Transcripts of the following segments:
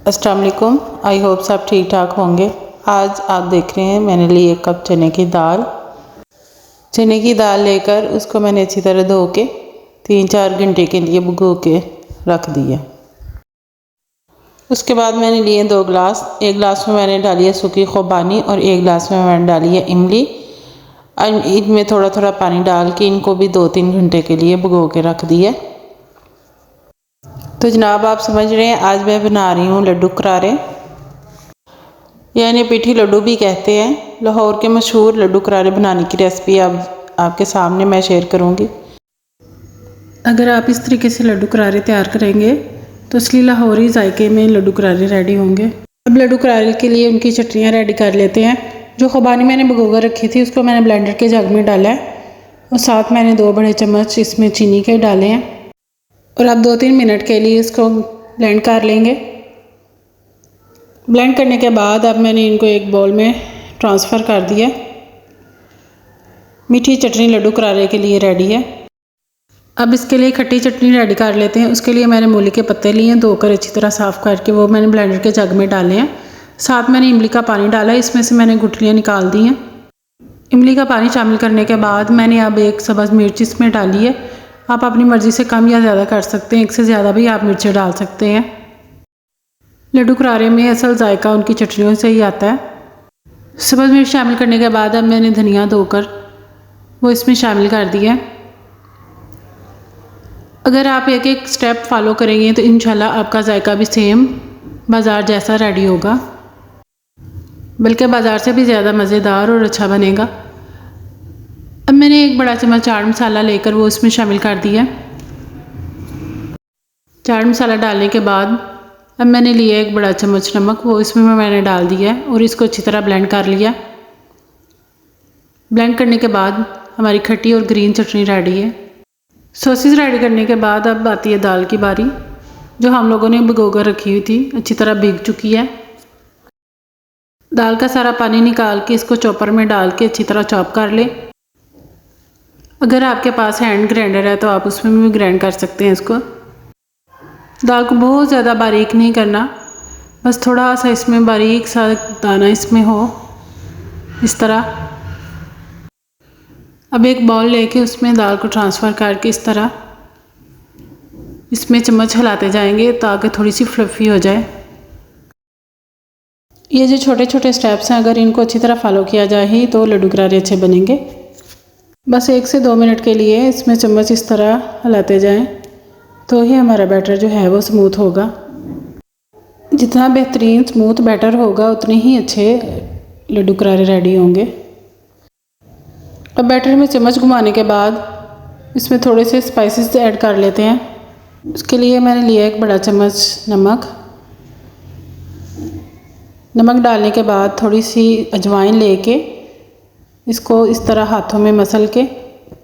अस्सलाम वालेकुम। I hope सब ठीक ठाक होंगे। आज आप देख रहे हैं मैंने ली 1 कप चने की दाल। चने की दाल लेकर उसको मैंने अच्छी तरह धो के 3-4 घंटे के लिए भिगो के रख दिया। उसके बाद मैंने लिए 2 गिलास। 1 गिलास में मैंने डाली है सूखी खुबानी और 1 गिलास में मैंने डाली है इमली। इनमें थोड़ा थोड़ा पानी डाल के इनको भी 2-3 घंटे के लिए भिगो के रख दिया। तो जनाब आप समझ रहे हैं आज मैं बना रही हूँ लड्डू करारे, यानी पिठी लड्डू भी कहते हैं। लाहौर के मशहूर लड्डू करारे बनाने की रेसिपी आपके सामने मैं शेयर करूँगी। अगर आप इस तरीके से लड्डू करारे तैयार करेंगे तो असली लाहौरी जायके में लड्डू करारे रेडी होंगे। अब लड्डू करारे के लिए उनकी चटनियाँ रेडी कर लेते हैं। जो खुबानी मैंने भिगोकर रखी थी उसको मैंने ब्लेंडर के जग में डाला है और साथ मैंने 2 बड़े चम्मच इसमें चीनी के डाले हैं और अब 2-3 मिनट के लिए इसको ब्लेंड कर लेंगे। ब्लेंड करने के बाद अब मैंने इनको एक बाउल में ट्रांसफ़र कर दिया। मीठी चटनी लड्डू करारे के लिए रेडी है। अब इसके लिए खट्टी चटनी रेडी कर लेते हैं। उसके लिए मैंने मूली के पत्ते लिए, धोकर अच्छी तरह साफ़ करके वो मैंने ब्लेंडर के जग में डाले हैं। साथ मैंने इमली का पानी डाला है, इसमें से मैंने गुठलियाँ निकाल दी हैं। इमली का पानी शामिल करने के बाद मैंने अब 1 सब्ज़ मिर्च इसमें डाली है। आप अपनी मर्ज़ी से कम या ज़्यादा कर सकते हैं, 1 से ज़्यादा भी आप मिर्चें डाल सकते हैं। लड्डू करारे में असल जायका उनकी चटनियों से ही आता है। सब्ज़ मिर्च शामिल करने के बाद अब मैंने धनिया धोकर वो इसमें शामिल कर दिया। अगर आप एक एक स्टेप फॉलो करेंगे तो इंशाल्लाह आपका जायका भी सेम बाज़ार जैसा रेडी होगा, बल्कि बाज़ार से भी ज़्यादा मज़ेदार और अच्छा बनेगा। अब मैंने 1 बड़ा चम्मच चाट मसाला लेकर वो इसमें शामिल कर दिया। चाट मसाला डालने के बाद अब मैंने लिया 1 बड़ा चम्मच नमक, वो इसमें मैंने डाल दिया और इसको अच्छी तरह ब्लेंड कर लिया। ब्लेंड करने के बाद हमारी खट्टी और ग्रीन चटनी रेडी है। सॉसेस रेडी करने के बाद अब आती है दाल की बारी, जो हम लोगों ने भिगो कर रखी हुई थी, अच्छी तरह भीग चुकी है। दाल का सारा पानी निकाल के इसको चॉपर में डाल के अच्छी तरह चॉप कर ले। अगर आपके पास हैंड ग्राइंडर है तो आप उसमें भी ग्राइंड कर सकते हैं इसको। दाल को बहुत ज़्यादा बारीक नहीं करना, बस थोड़ा सा इसमें बारीक सा दाना इसमें हो, इस तरह। अब एक बाउल लेके उसमें दाल को ट्रांसफ़र करके इस तरह इसमें चम्मच हिलाते जाएंगे ताकि थोड़ी सी फ्लफ़ी हो जाए। ये जो छोटे छोटे स्टेप्स हैं, अगर इनको अच्छी तरह फॉलो किया जाए ही तो लड्डू करारे अच्छे बनेंगे। बस 1 से 2 मिनट के लिए इसमें चम्मच इस तरह हिलाते जाएं तो ही हमारा बैटर जो है वो स्मूथ होगा। जितना बेहतरीन स्मूथ बैटर होगा उतने ही अच्छे लड्डू करारे रेडी होंगे। अब बैटर में चम्मच घुमाने के बाद इसमें थोड़े से स्पाइसेस ऐड कर लेते हैं। उसके लिए मैंने लिया 1 बड़ा चम्मच नमक डालने के बाद थोड़ी सी अजवाइन लेके इसको इस तरह हाथों में मसल के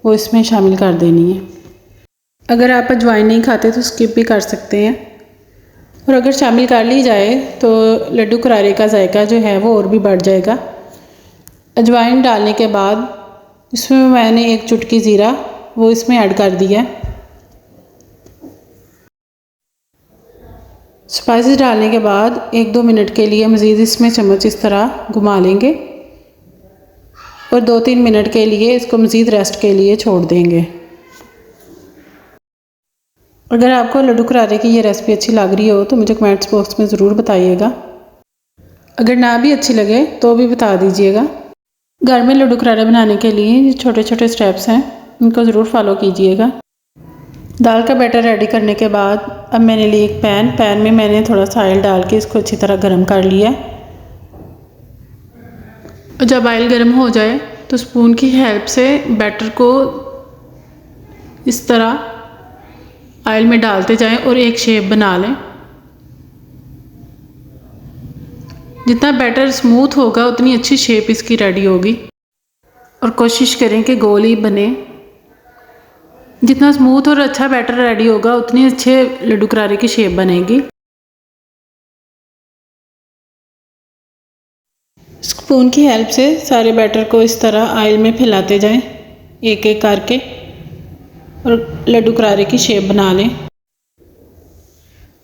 वो इसमें शामिल कर देनी है। अगर आप अजवाइन नहीं खाते तो स्किप भी कर सकते हैं, और अगर शामिल कर ली जाए तो लड्डू करारे का जायका जो है वो और भी बढ़ जाएगा। अजवाइन डालने के बाद इसमें मैंने 1 चुटकी ज़ीरा वो इसमें ऐड कर दिया। स्पाइसेस डालने के बाद 1-2 मिनट के लिए मज़ीद इसमें चम्मच इस तरह घुमा लेंगे और 2-3 मिनट के लिए इसको मज़ीद रेस्ट के लिए छोड़ देंगे। अगर आपको लड्डू करारे की ये रेसिपी अच्छी लग रही हो तो मुझे कमेंट्स बॉक्स में ज़रूर बताइएगा। अगर ना भी अच्छी लगे तो भी बता दीजिएगा। घर में लड्डू करारे बनाने के लिए छोटे छोटे स्टेप्स हैं, इनको ज़रूर फॉलो कीजिएगा। दाल का बैटर रेडी करने के बाद अब मैंने लिए एक पैन में मैंने थोड़ा सा ऑयल डाल के इसको अच्छी तरह गर्म कर लिया। और जब ऑयल गर्म हो जाए तो स्पून की हेल्प से बैटर को इस तरह ऑयल में डालते जाएं और एक शेप बना लें। जितना बैटर स्मूथ होगा उतनी अच्छी शेप इसकी रेडी होगी, और कोशिश करें कि गोल ही बने। जितना स्मूथ और अच्छा बैटर रेडी होगा उतनी अच्छे लड्डू करारे की शेप बनेगी। स्पून की हेल्प से सारे बैटर को इस तरह ऑयल में फैलाते जाएं एक एक करके और लड्डू करारे की शेप बना लें।